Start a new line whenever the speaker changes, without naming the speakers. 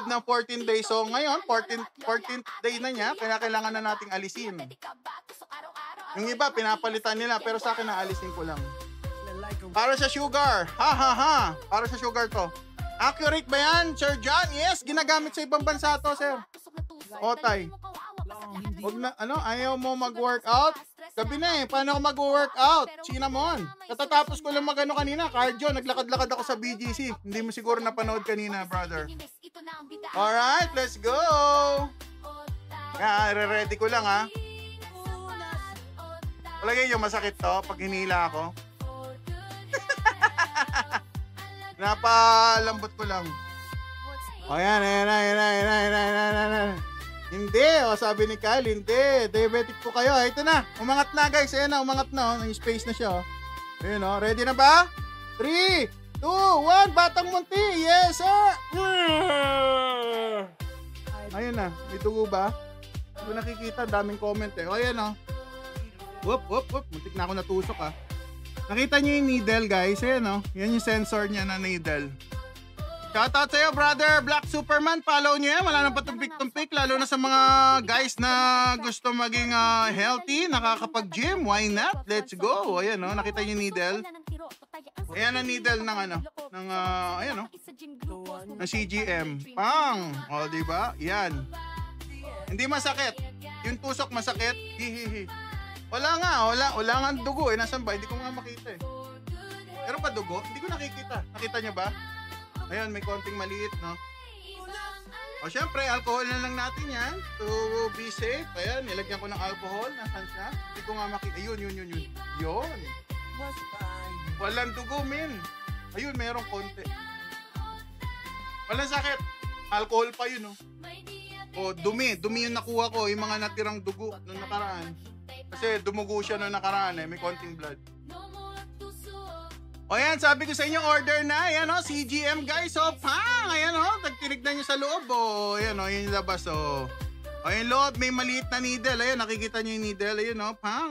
loob ng 14 days. So ngayon, 14th day na niya, kaya kailangan na nating alisin. Yung iba, pinapalitan nila, pero sa akin naalisin ko lang. Para sa sugar. Ha ha ha. Para sa sugar to. Accurate ba yan, Sir John? Yes, ginagamit sa ibang bansa to, sir. Otay. Huwag na, ayaw mo mag-workout? Sabi na paano ako mag-workout? Cinnamon. Katatapos ko lang magano kanina, cardio, naglakad-lakad ako sa BGC. Hindi mo siguro napanood kanina, brother. Alright, let's go! Re-ready ko lang, ha? Palagay yung masakit to pag hinila ako. Napalambot ko lang. Ayan. Hindi, sabi ni Kyle, hindi. Diabetic po kayo. Ito na, umangat na guys. Ayan na, umangat na. May space na siya. Ayan o, ready na ba? 3, 2, 1, Batang Munti. Yes, sir. Ayan na, may dugo ba? Hindi ko nakikita, daming comment eh. O, ayan o. Whoop. Muntik na ako natusok ha. Nakita niyo yung needle guys. Ayan o, yan yung sensor niya na needle. Shoutout sa'yo, brother Black Superman. Follow nyo yan. Wala nang patumpik-tumpik. Lalo na sa mga guys na gusto maging healthy, nakakapag-gym. Why not? Let's go. Ayan, no? Nakita nyo yung needle? Ayan ang needle ng ayan, no? Ng CGM. Pang! O, diba? Yan. Hindi masakit. Yung tusok masakit. Hihihi. Wala nga dugo eh. Nasaan ba? Hindi ko nga makita eh. Meron pa dugo? Hindi ko nakikita. Nakita nyo ba? Ayun, may konting maliit, no? O, syempre, alcohol na lang natin yan to be safe. Ayan, nilagyan ko ng alcohol. Nasaan siya? Hindi ko nga makita. Ayun. Yun. Walang dugo, min. Ayun, merong konti. Walang sakit. Alcohol pa yun, no? O, dumi yung nakuha ko. Yung mga natirang dugo nung nakaraan. Kasi dumugo siya nung nakaraan, eh. May konting blood. O yan, sabi ko sa inyo, order na. Ayan o, CGM guys. O, pang! Ayan o, tinignan nyo sa loob. O, ayan o, yung labas o. O, yung loob, may maliit na needle. Ayan, nakikita nyo yung needle. Ayan o, pang!